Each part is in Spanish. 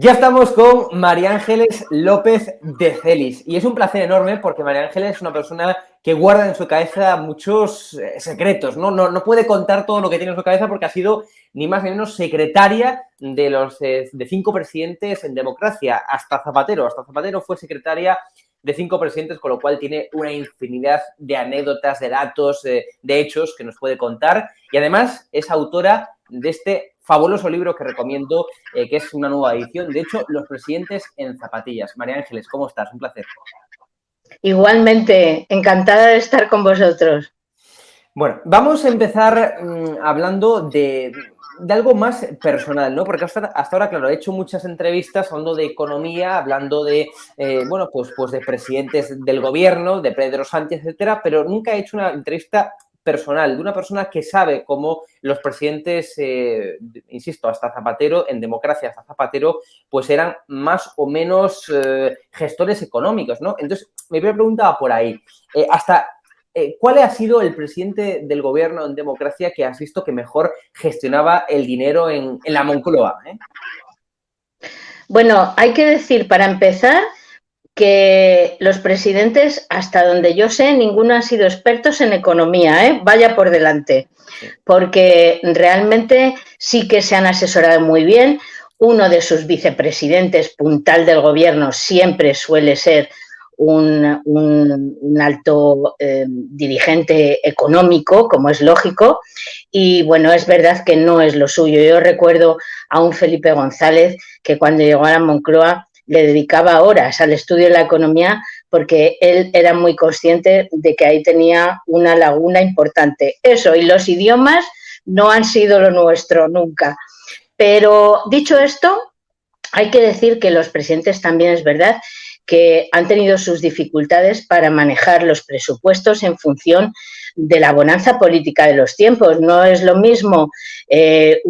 Ya estamos con María Ángeles López de Celis y es un placer enorme porque María Ángeles es una persona que guarda en su cabeza muchos secretos, ¿no? No puede contar todo lo que tiene en su cabeza porque ha sido ni más ni menos secretaria de 5 presidentes en democracia, hasta Zapatero. Hasta Zapatero fue secretaria de 5 presidentes, con lo cual tiene una infinidad de anécdotas, de datos, de hechos que nos puede contar y además es autora de este fabuloso libro que recomiendo, que es una nueva edición. De hecho, Los presidentes en zapatillas. María Ángeles, ¿cómo estás? Un placer. Igualmente, encantada de estar con vosotros. Bueno, vamos a empezar hablando de algo más personal, ¿no? Porque hasta ahora, claro, he hecho muchas entrevistas hablando de economía, hablando de, bueno, pues de presidentes del gobierno, de Pedro Sánchez, etcétera, pero nunca he hecho una entrevista personal, de una persona que sabe cómo los presidentes, insisto, hasta Zapatero, en democracia hasta Zapatero, pues eran más o menos gestores económicos, ¿no? Entonces, mi primera pregunta va por ahí. ¿Cuál ha sido el presidente del gobierno en democracia que has visto que mejor gestionaba el dinero en la Moncloa? Bueno, hay que decir, para empezar, que los presidentes, hasta donde yo sé, ninguno han sido expertos en economía, ¿eh? Vaya por delante, porque realmente sí que se han asesorado muy bien. Uno de sus vicepresidentes, puntal del gobierno, siempre suele ser un alto dirigente económico, como es lógico, y bueno, es verdad que no es lo suyo. Yo recuerdo a un Felipe González que cuando llegó a la Moncloa le dedicaba horas al estudio de la economía porque él era muy consciente de que ahí tenía una laguna importante. Eso, y los idiomas no han sido lo nuestro nunca. Pero dicho esto, hay que decir que los presidentes también es verdad que han tenido sus dificultades para manejar los presupuestos en función de la bonanza política de los tiempos. No es lo mismo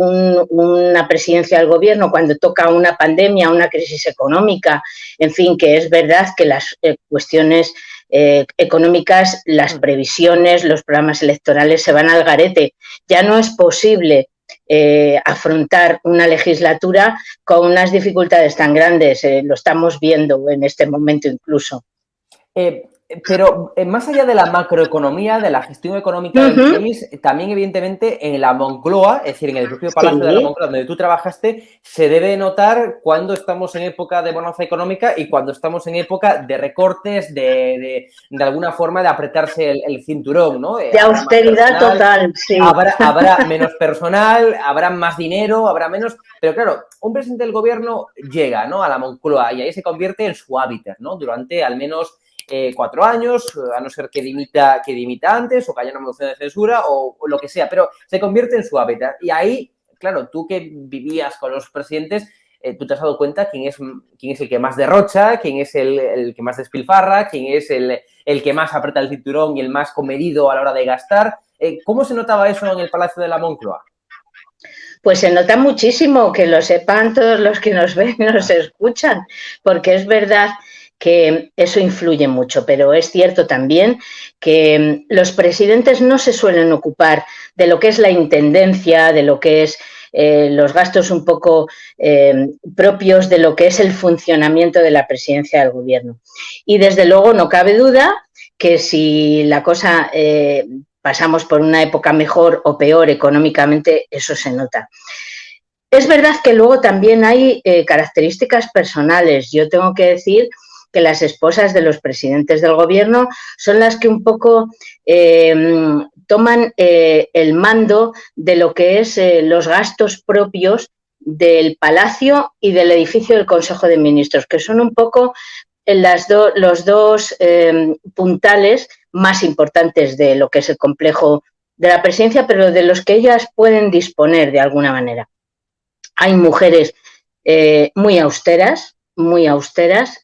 una presidencia del gobierno cuando toca una pandemia, una crisis económica, en fin, que es verdad que las cuestiones económicas, las previsiones, los programas electorales se van al garete. Ya no es posible afrontar una legislatura con unas dificultades tan grandes. Lo estamos viendo en este momento incluso. Pero más allá de la macroeconomía, de la gestión económica del país, también evidentemente en la Moncloa, es decir, en el propio Palacio de la Moncloa donde tú trabajaste, se debe notar cuando estamos en época de bonanza económica y cuando estamos en época de recortes, de alguna forma de apretarse el cinturón, ¿no? De austeridad total, sí. Habrá menos personal, habrá más dinero, habrá menos... Pero claro, un presidente del gobierno llega, ¿no?, a la Moncloa y ahí se convierte en su hábitat, ¿no? Durante al menos 4 años, a no ser que dimita antes o que haya una moción de censura o lo que sea, pero se convierte en su hábitat. Y ahí, claro, tú que vivías con los presidentes, tú te has dado cuenta quién es el que más derrocha, quién es el que más despilfarra, quién es el que más aprieta el cinturón y el más comedido a la hora de gastar. ¿Cómo se notaba eso en el Palacio de la Moncloa? Pues se nota muchísimo, que lo sepan todos los que nos ven y nos escuchan, porque es verdad que eso influye mucho, pero es cierto también que los presidentes no se suelen ocupar de lo que es la intendencia, de lo que es los gastos un poco propios de lo que es el funcionamiento de la presidencia del gobierno. Y desde luego no cabe duda que si la cosa pasamos por una época mejor o peor económicamente, eso se nota. Es verdad que luego también hay características personales. Yo tengo que decir que las esposas de los presidentes del gobierno son las que un poco toman el mando de lo que es los gastos propios del Palacio y del edificio del Consejo de Ministros, que son un poco los dos puntales más importantes de lo que es el complejo de la presidencia, pero de los que ellas pueden disponer de alguna manera. Hay mujeres muy austeras,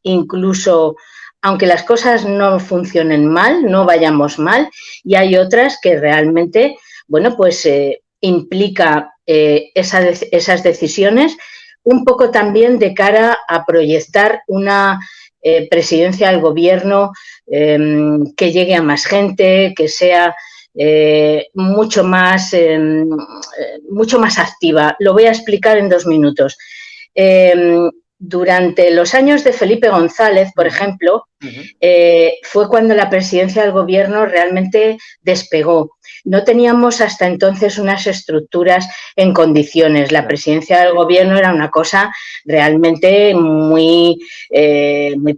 incluso aunque las cosas no funcionen mal, no vayamos mal, y hay otras que realmente, bueno, pues implica esas decisiones un poco también de cara a proyectar una presidencia del gobierno que llegue a más gente, que sea mucho más activa. Lo voy a explicar en 2 minutos. durante los años de Felipe González, por ejemplo, fue cuando la presidencia del gobierno realmente despegó. No teníamos hasta entonces unas estructuras en condiciones. La presidencia del gobierno era una cosa realmente muy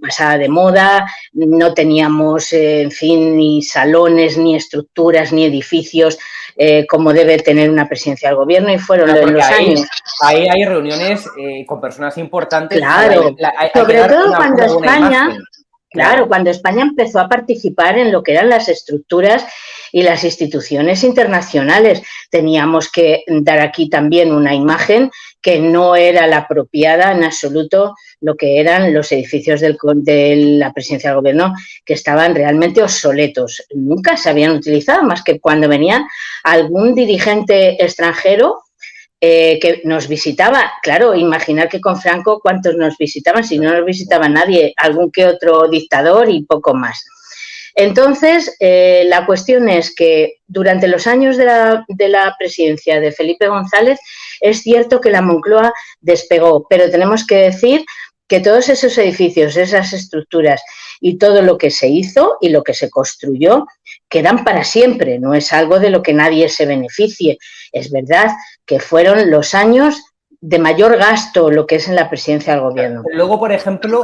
pasada de moda. No teníamos, en fin, ni salones, ni estructuras, ni edificios como debe tener una presidencia del gobierno, y fueron en los años. Ahí hay reuniones con personas importantes. Claro, sobre todo cuando España... Claro, cuando España empezó a participar en lo que eran las estructuras y las instituciones internacionales, teníamos que dar aquí también una imagen que no era la apropiada en absoluto, lo que eran los edificios de la presidencia del gobierno, que estaban realmente obsoletos. Nunca se habían utilizado más que cuando venía algún dirigente extranjero que nos visitaba. Claro, imaginar que con Franco cuántos nos visitaban, si no nos visitaba nadie, algún que otro dictador y poco más. Entonces, la cuestión es que durante los años de la presidencia de Felipe González es cierto que la Moncloa despegó, pero tenemos que decir que todos esos edificios, esas estructuras y todo lo que se hizo y lo que se construyó quedan para siempre, no es algo de lo que nadie se beneficie. Es verdad que fueron los años de mayor gasto, lo que es en la presidencia del gobierno. Luego, por ejemplo,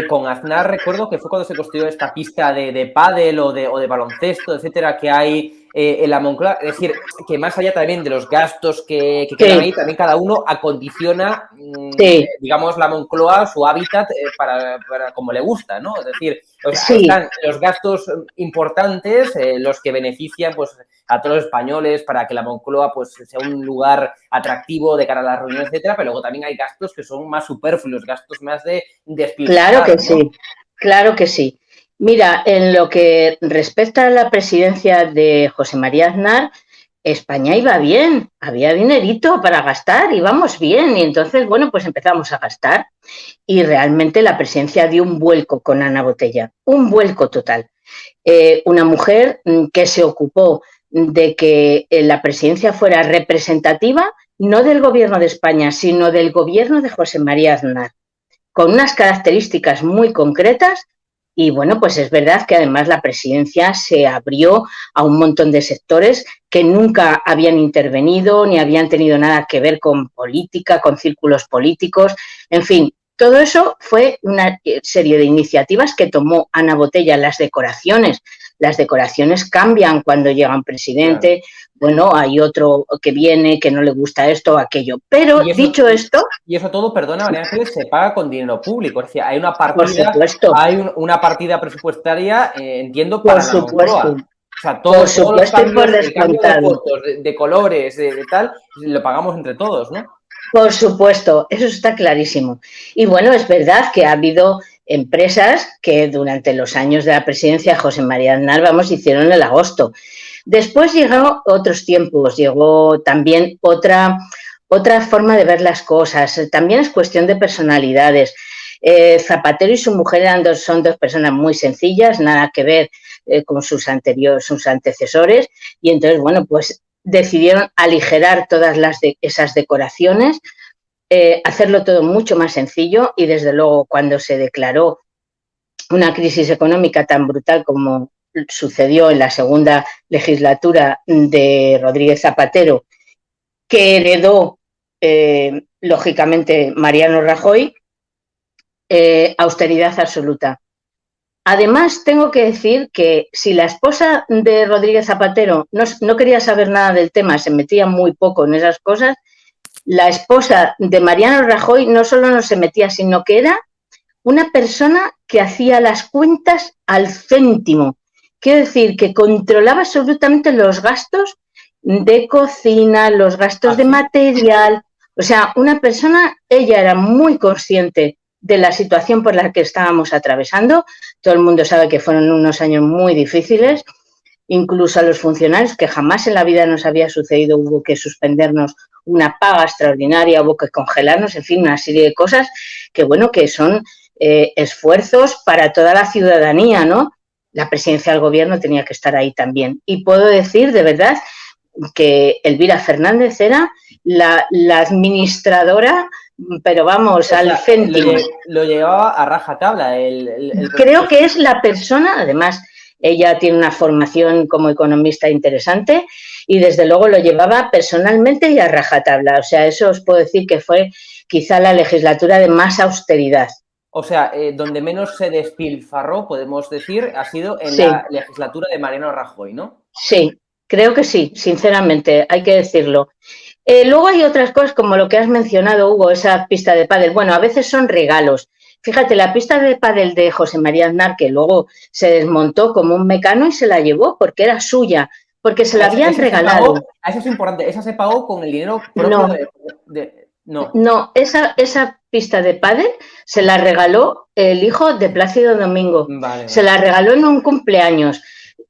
con Aznar recuerdo que fue cuando se construyó esta pista de pádel o de baloncesto, etcétera, que hay en la Moncloa. Es decir, que más allá también de los gastos que quedan ahí, también cada uno acondiciona, digamos, la Moncloa, su hábitat, para como le gusta, ¿no? Es decir, están los gastos importantes, los que benefician, pues, a todos los españoles para que la Moncloa, pues, sea un lugar atractivo de cara a las reuniones, etcétera, pero luego también hay gastos que son más superfluos, gastos más de despilfarrar. Claro que sí, claro que sí. Mira, en lo que respecta a la presidencia de José María Aznar, España iba bien, había dinerito para gastar, íbamos bien, y entonces, bueno, pues empezamos a gastar y realmente la presidencia dio un vuelco con Ana Botella, un vuelco total. Una mujer que se ocupó de que la presidencia fuera representativa, no del gobierno de España, sino del gobierno de José María Aznar, con unas características muy concretas. Y bueno, pues es verdad que además la presidencia se abrió a un montón de sectores que nunca habían intervenido ni habían tenido nada que ver con política, con círculos políticos. En fin, todo eso fue una serie de iniciativas que tomó Ana Botella. Las decoraciones cambian cuando llega un presidente. Claro. Bueno, hay otro que viene que no le gusta esto o aquello. Pero dicho esto... Y eso todo, perdona, María Ángeles, se paga con dinero público. Es decir, hay una partida, una partida presupuestaria, entiendo, para la Moncloa. O sea, todos los cambios, el cambio de fotos, de colores, de tal, lo pagamos entre todos, ¿no? Por supuesto, eso está clarísimo. Y bueno, es verdad que ha habido empresas que durante los años de la presidencia de José María Aznar, hicieron el agosto. Después llegaron otros tiempos, llegó también otra forma de ver las cosas. También es cuestión de personalidades. Zapatero y su mujer son dos personas muy sencillas, nada que ver con sus antecesores, y entonces, bueno, pues decidieron aligerar todas esas decoraciones, hacerlo todo mucho más sencillo, y desde luego cuando se declaró una crisis económica tan brutal como sucedió en la segunda legislatura de Rodríguez Zapatero, que heredó lógicamente Mariano Rajoy, austeridad absoluta. Además, tengo que decir que si la esposa de Rodríguez Zapatero no quería saber nada del tema, se metía muy poco en esas cosas, la esposa de Mariano Rajoy no solo no se metía, sino que era una persona que hacía las cuentas al céntimo. Quiero decir, que controlaba absolutamente los gastos de cocina, los gastos de material. O sea, una persona, ella era muy consciente de la situación por la que estábamos atravesando. Todo el mundo sabe que fueron unos años muy difíciles, incluso a los funcionarios, que jamás en la vida nos había sucedido, hubo que suspendernos una paga extraordinaria, hubo que congelarnos, en fin, una serie de cosas que, bueno, que son esfuerzos para toda la ciudadanía, ¿no? La presidencia del gobierno tenía que estar ahí también. Y puedo decir, de verdad, que Elvira Fernández era la administradora pero vamos, al céntimo. Lo llevaba a rajatabla. Creo que es la persona, además, ella tiene una formación como economista interesante y desde luego lo llevaba personalmente y a rajatabla. O sea, eso os puedo decir que fue quizá la legislatura de más austeridad. O sea, donde menos se despilfarró, podemos decir, ha sido en Sí. la legislatura de Mariano Rajoy, ¿no? Sí, creo que sí, sinceramente, hay que decirlo. Luego hay otras cosas como lo que has mencionado, Hugo, esa pista de pádel. Bueno, a veces son regalos. Fíjate, la pista de pádel de José María Aznar, que luego se desmontó como un mecano y se la llevó porque era suya, porque se la habían regalado. Eso es importante, esa se pagó con el dinero propio No. No, esa pista de pádel se la regaló el hijo de Plácido Domingo. Vale. Se la regaló en un cumpleaños.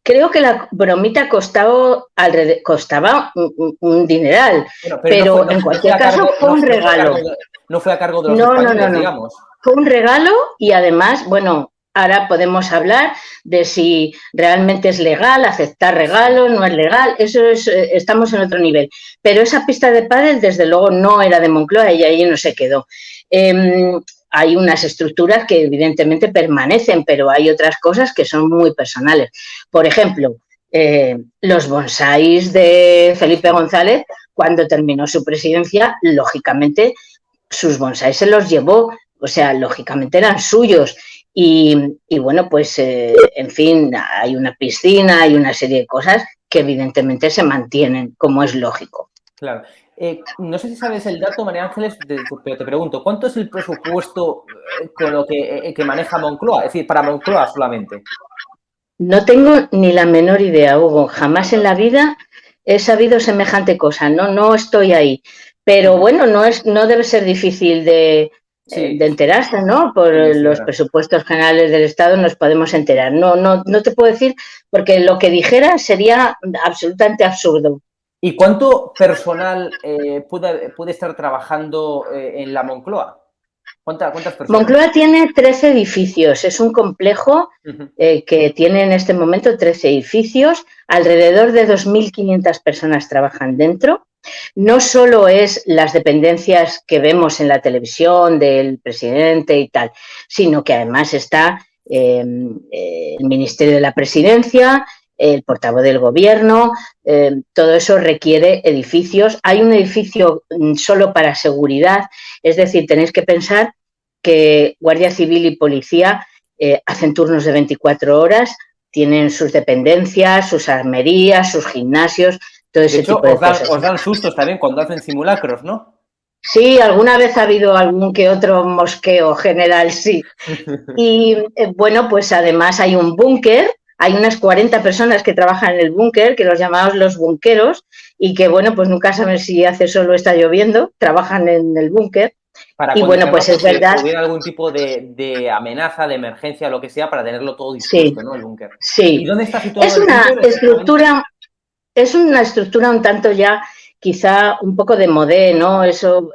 Creo que la bromita costaba un dineral, pero en cualquier caso fue un regalo. No fue a cargo de los españoles, digamos. Fue un regalo y además, bueno, ahora podemos hablar de si realmente es legal, aceptar regalos, no es legal, eso es, estamos en otro nivel. Pero esa pista de pádel, desde luego, no era de Moncloa y ahí no se quedó. Hay unas estructuras que evidentemente permanecen, pero hay otras cosas que son muy personales. Por ejemplo, los bonsáis de Felipe González, cuando terminó su presidencia, lógicamente sus bonsáis se los llevó, o sea, lógicamente eran suyos. Y bueno, pues, en fin, hay una piscina, hay una serie de cosas que evidentemente se mantienen, como es lógico. Claro. No sé si sabes el dato, María Ángeles, pero te pregunto, ¿cuánto es el presupuesto con lo que maneja Moncloa? Es decir, para Moncloa solamente. No tengo ni la menor idea, Hugo. Jamás en la vida he sabido semejante cosa. No estoy ahí. Pero bueno, no debe ser difícil de enterarse, ¿no? Por los presupuestos generales del Estado nos podemos enterar. No te puedo decir, porque lo que dijera sería absolutamente absurdo. ¿Y cuánto personal puede estar trabajando en la Moncloa? ¿Cuántas personas? Moncloa tiene 13 edificios. Es un complejo que tiene en este momento 13 edificios. Alrededor de 2.500 personas trabajan dentro. No solo es las dependencias que vemos en la televisión del presidente y tal, sino que además está el Ministerio de la Presidencia, el portavoz del Gobierno, todo eso requiere edificios. Hay un edificio solo para seguridad, es decir, tenéis que pensar que Guardia Civil y Policía hacen turnos de 24 horas, tienen sus dependencias, sus armerías, sus gimnasios, todo ese tipo de cosas. Os dan sustos también cuando hacen simulacros, ¿no? Sí, alguna vez ha habido algún que otro mosqueo general, sí. Y bueno, pues además hay un búnker, hay unas 40 personas que trabajan en el búnker, que los llamamos los bunqueros, y que bueno, pues nunca saben si hace sol o está lloviendo, trabajan en el búnker. Y bueno, pues es verdad. Si hubiera algún tipo de amenaza, de emergencia, lo que sea, para tenerlo todo dispuesto, ¿no? El búnker. Sí. ¿Y dónde está situado el búnker? Es una estructura un tanto ya quizá un poco de modé, ¿no? Eso,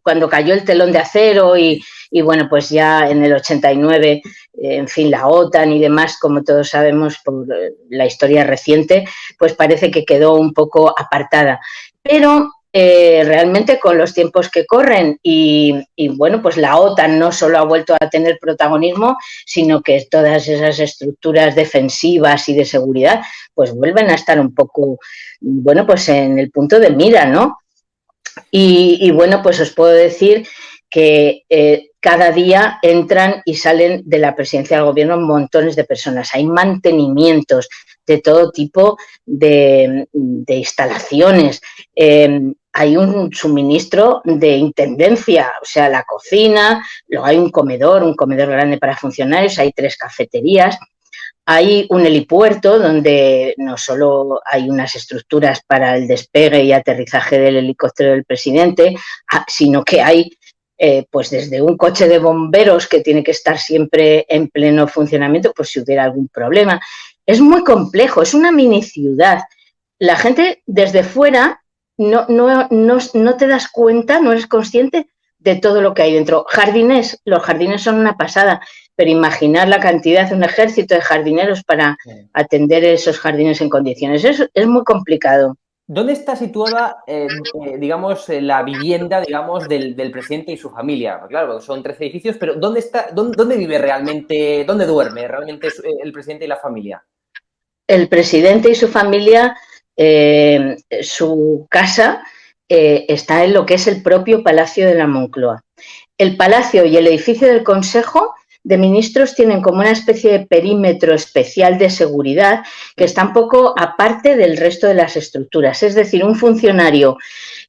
cuando cayó el telón de acero y bueno, pues ya en el 89, en fin, la OTAN y demás, como todos sabemos por la historia reciente, pues parece que quedó un poco apartada. Pero realmente con los tiempos que corren y bueno, pues la OTAN no solo ha vuelto a tener protagonismo, sino que todas esas estructuras defensivas y de seguridad pues vuelven a estar un poco, bueno, pues en el punto de mira, ¿no? Y bueno, pues os puedo decir que cada día entran y salen de la presidencia del gobierno montones de personas. Hay mantenimientos de todo tipo de instalaciones. Hay un suministro de intendencia, o sea, la cocina, luego hay un comedor grande para funcionarios, hay 3 cafeterías. Hay un helipuerto donde no solo hay unas estructuras para el despegue y aterrizaje del helicóptero del presidente, sino que hay pues desde un coche de bomberos que tiene que estar siempre en pleno funcionamiento por si hubiera algún problema. Es muy complejo, es una mini ciudad. La gente desde fuera no te das cuenta, no eres consciente de todo lo que hay dentro. Jardines, los jardines son una pasada, pero imaginar la cantidad de un ejército de jardineros para atender esos jardines en condiciones es muy complicado. ¿Dónde está situada, digamos, la vivienda, digamos, del presidente y su familia? Claro, son 13 edificios, pero ¿dónde está, dónde vive realmente, dónde duerme realmente el presidente y la familia? El presidente y su familia, su casa está en lo que es el propio Palacio de la Moncloa. El Palacio y el edificio del Consejo de Ministros tienen como una especie de perímetro especial de seguridad que está un poco aparte del resto de las estructuras. Es decir, un funcionario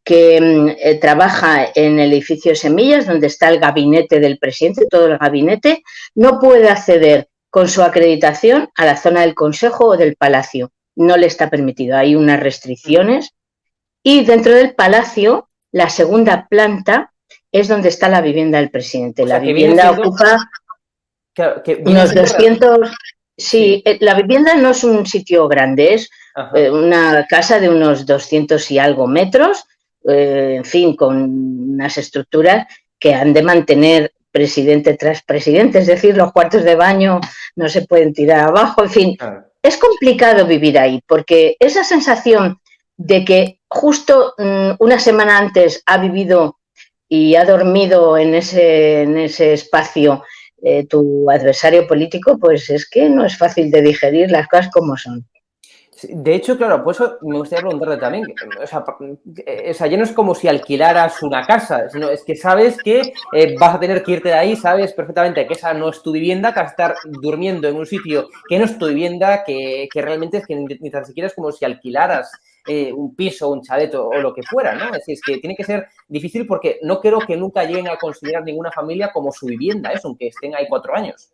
que trabaja en el edificio de Semillas, donde está el gabinete del presidente, todo el gabinete, no puede acceder con su acreditación a la zona del Consejo o del Palacio. No le está permitido. Hay unas restricciones. Y dentro del Palacio, la segunda planta es donde está la vivienda del presidente. O sea, La que viene vivienda siendo, ocupa claro, que viene unos siendo, 200... Sí, sí, la vivienda no es un sitio grande, es ajá. una casa de unos 200 y algo metros, en fin, con unas estructuras que han de mantener presidente tras presidente, es decir, los cuartos de baño no se pueden tirar abajo, en fin, Claro. es complicado vivir ahí porque esa sensación de que justo una semana antes ha vivido y ha dormido en ese espacio tu adversario político, pues es que no es fácil de digerir las cosas como son. De hecho, claro, por eso me gustaría preguntarte también, o sea, ya no es como si alquilaras una casa, sino es que sabes que vas a tener que irte de ahí, sabes perfectamente que esa no es tu vivienda, que vas a estar durmiendo en un sitio que no es tu vivienda, que realmente es que ni tan siquiera es como si alquilaras un piso, un chalet o lo que fuera, ¿no? Es decir, es que tiene que ser difícil porque no creo que nunca lleguen a considerar ninguna familia como su vivienda, eso, aunque estén ahí 4 años.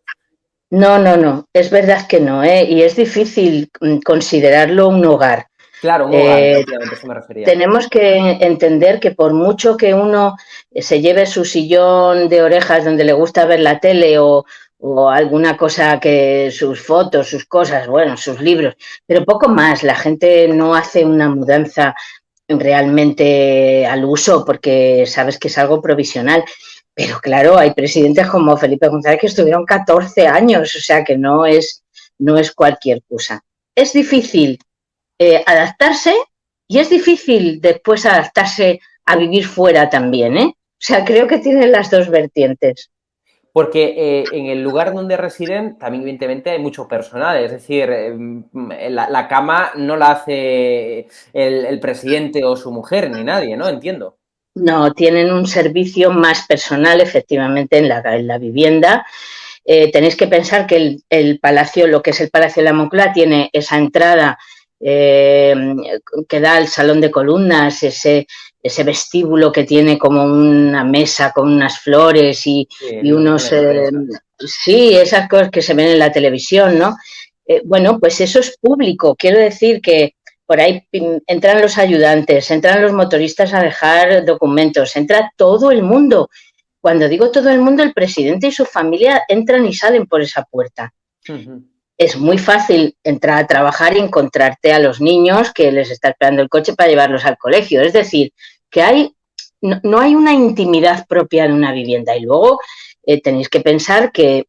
No, no, no, es verdad que no, ¿eh? Y es difícil considerarlo un hogar. Claro, un hogar, Eh, efectivamente, a eso me refería. tenemos que entender que por mucho que uno se lleve su sillón de orejas donde le gusta ver la tele o alguna cosa que sus fotos, sus cosas, bueno, sus libros, pero poco más, la gente no hace una mudanza realmente al uso porque sabes que es algo provisional. Pero claro, hay presidentes como Felipe González que estuvieron 14 años, o sea que no es cualquier cosa. Es difícil adaptarse y es difícil después adaptarse a vivir fuera también, ¿eh? O sea, creo que tienen las dos vertientes. Porque en el lugar donde residen también evidentemente hay mucho personal, es decir, la cama no la hace el presidente o su mujer ni nadie, ¿no? Entiendo. No, tienen un servicio más personal, efectivamente, en la vivienda. Tenéis que pensar que el palacio, lo que es el Palacio de la Moncloa, tiene esa entrada eh, que da al salón de columnas, ese vestíbulo que tiene como una mesa con unas flores Sí, y lo vimos unos... en la prensa. sí, esas cosas que se ven en la televisión, ¿no? Bueno, pues eso es público. Quiero decir que por ahí entran los ayudantes, entran los motoristas a dejar documentos, entra todo el mundo. Cuando digo todo el mundo, el presidente y su familia entran y salen por esa puerta. Es muy fácil entrar a trabajar y encontrarte a los niños que les está esperando el coche para llevarlos al colegio. Es decir, que no hay una intimidad propia de una vivienda. Y luego tenéis que pensar que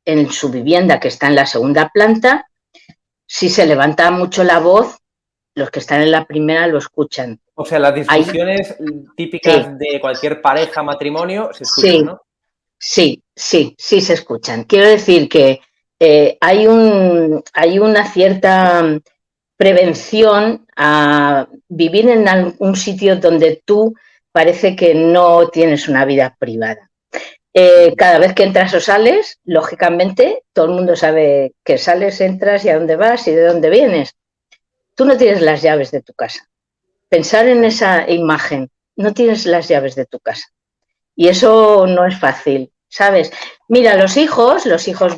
en su vivienda, que está en la segunda planta, si se levanta mucho la voz, los que están en la primera lo escuchan. O sea, las Hay, discusiones sí, típicas de cualquier pareja, matrimonio, se escuchan, sí, ¿no? sí se escuchan. Quiero decir que hay una cierta prevención a vivir en algún sitio donde tú parece que no tienes una vida privada. Cada vez que entras o sales, lógicamente, todo el mundo sabe que sales, entras y a dónde vas y de dónde vienes. Tú no tienes las llaves de tu casa. Pensar en esa imagen, no tienes las llaves de tu casa. Y eso no es fácil, ¿sabes? Mira, los hijos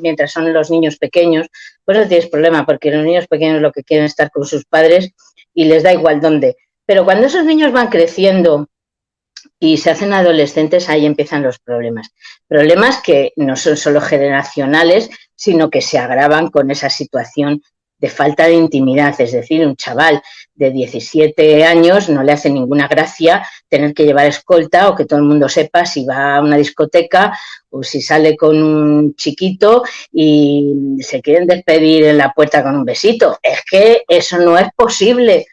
mientras son los niños pequeños, pues no tienes problema, porque los niños pequeños lo que quieren es estar con sus padres y les da igual dónde. Pero cuando esos niños van creciendo y se hacen adolescentes, ahí empiezan los problemas. Problemas que no son solo generacionales, sino que se agravan con esa situación de falta de intimidad. Es decir, un chaval de 17 años no le hace ninguna gracia tener que llevar escolta o que todo el mundo sepa si va a una discoteca o si sale con un chiquito y se quieren despedir en la puerta con un besito. Es que eso no es posible.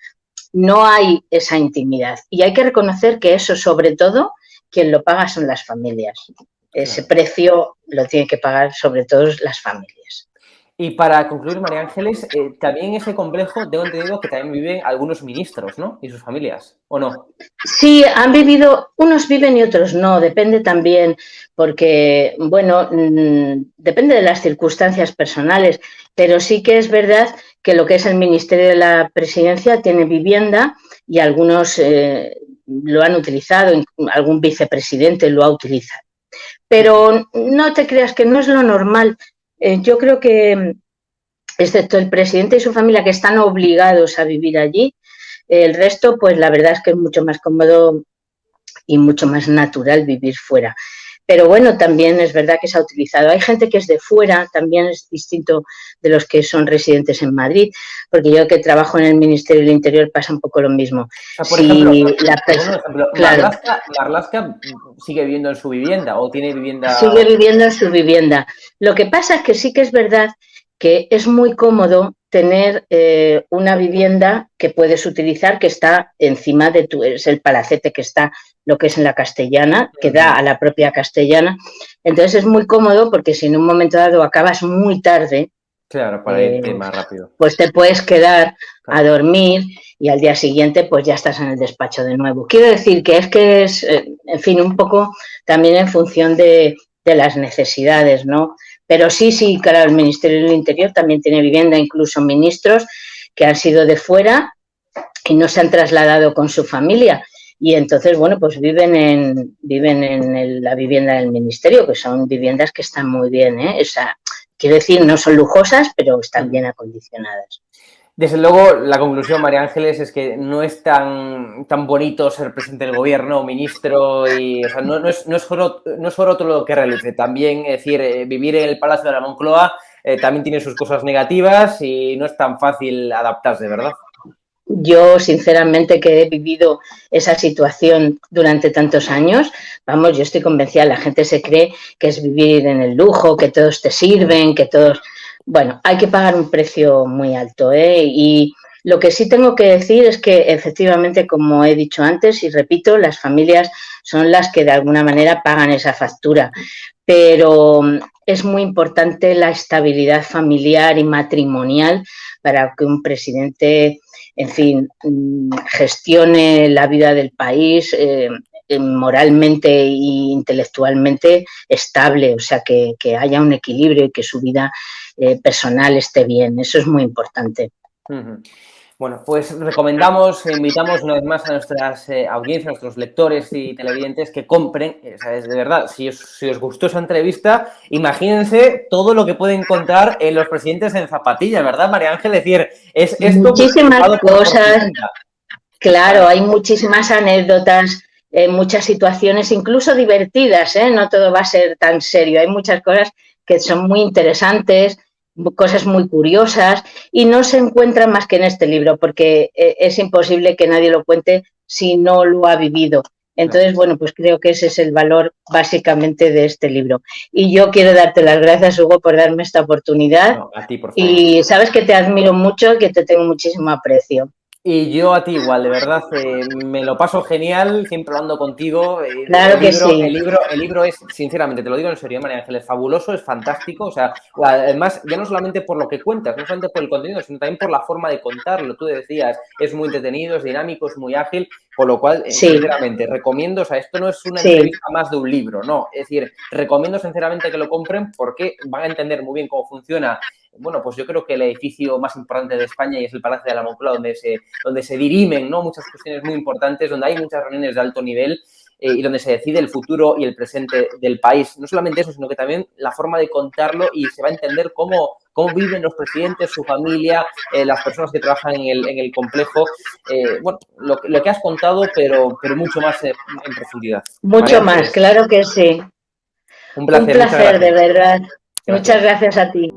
no hay esa intimidad. Y hay que reconocer que eso, sobre todo, quien lo paga son las familias. Ese precio lo tienen que pagar sobre todo las familias. Y para concluir, María Ángeles, también ese complejo, tengo entendido que también viven algunos ministros, ¿no? Y sus familias, ¿o no? Sí, han vivido, unos viven y otros no, depende también, porque, bueno, depende de las circunstancias personales, pero sí que es verdad que lo que es el Ministerio de la Presidencia tiene vivienda y algunos lo han utilizado, algún vicepresidente lo ha utilizado. Pero no te creas que no es lo normal. Yo creo que, excepto el presidente y su familia, que están obligados a vivir allí, el resto, pues la verdad es que es mucho más cómodo y mucho más natural vivir fuera. Pero bueno, también es verdad que se ha utilizado. Hay gente que es de fuera, también es distinto de los que son residentes en Madrid, porque yo que trabajo en el Ministerio del Interior pasa un poco lo mismo. O sea, por ejemplo, claro, Marlaska sigue viviendo en su vivienda o tiene vivienda... Sigue viviendo en su vivienda. Lo que pasa es que sí que es verdad que es muy cómodo tener una vivienda que puedes utilizar que está encima de es el palacete que está, lo que es en la Castellana, que da a la propia Castellana. Entonces es muy cómodo porque si en un momento dado acabas muy tarde, claro, para irte más rápido, pues te puedes quedar a dormir y al día siguiente pues ya estás en el despacho de nuevo. Quiero decir que es, en fin, un poco también en función de las necesidades, ¿no? Pero sí, claro, el Ministerio del Interior también tiene vivienda, incluso ministros que han sido de fuera y no se han trasladado con su familia. Y entonces, bueno, pues viven en la vivienda del Ministerio, que son viviendas que están muy bien, ¿eh? O sea, quiero decir, no son lujosas, pero están bien acondicionadas. Desde luego, la conclusión, María Ángeles, es que no es tan bonito ser presidente del gobierno o ministro y, o sea, no es oro todo lo que reluce. También, es decir, vivir en el Palacio de la Moncloa también tiene sus cosas negativas y no es tan fácil adaptarse, ¿verdad? Yo, sinceramente, que he vivido esa situación durante tantos años, vamos, yo estoy convencida, la gente se cree que es vivir en el lujo, que todos te sirven, que todos... Bueno, hay que pagar un precio muy alto, ¿eh? Y lo que sí tengo que decir es que, efectivamente, como he dicho antes y repito, las familias son las que de alguna manera pagan esa factura, pero es muy importante la estabilidad familiar y matrimonial para que un presidente, en fin, gestione la vida del país moralmente e intelectualmente estable, o sea, que haya un equilibrio y que su vida personal esté bien. Eso es muy importante. Bueno, pues recomendamos e invitamos una vez más a nuestras audiencias, a nuestros lectores y televidentes que compren, ¿sabes? De verdad, si os gustó esa entrevista, imagínense todo lo que pueden encontrar en Los presidentes en zapatillas, ¿verdad, María Ángel? Es decir, es esto muchísimas cosas, claro, hay muchísimas anécdotas, muchas situaciones, incluso divertidas, ¿eh? No todo va a ser tan serio, hay muchas cosas que son muy interesantes, cosas muy curiosas y no se encuentran más que en este libro porque es imposible que nadie lo cuente si no lo ha vivido. Entonces, bueno, pues creo que ese es el valor básicamente de este libro. Y yo quiero darte las gracias, Hugo, por darme esta oportunidad. No, a ti, por favor. Y sabes que te admiro mucho y que te tengo muchísimo aprecio. Y yo a ti igual, de verdad, me lo paso genial siempre hablando contigo. Claro que sí. El libro es, sinceramente, te lo digo en serio, María Ángel, es fabuloso, es fantástico. O sea, además, ya no solamente por lo que cuentas, no solamente por el contenido, sino también por la forma de contarlo. Tú decías, es muy entretenido, es dinámico, es muy ágil, por lo cual, sinceramente, recomiendo, o sea, esto no es una entrevista más de un libro, no. Es decir, recomiendo sinceramente que lo compren porque van a entender muy bien cómo funciona. Bueno, pues yo creo que el edificio más importante de España y es el Palacio de la Moncloa, donde se dirimen, ¿no?, muchas cuestiones muy importantes, donde hay muchas reuniones de alto nivel y donde se decide el futuro y el presente del país. No solamente eso, sino que también la forma de contarlo y se va a entender cómo viven los presidentes, su familia, las personas que trabajan en el complejo. Bueno, lo que has contado, pero mucho más en profundidad. Mucho más, claro que sí. Un placer de verdad. Gracias. Muchas gracias a ti.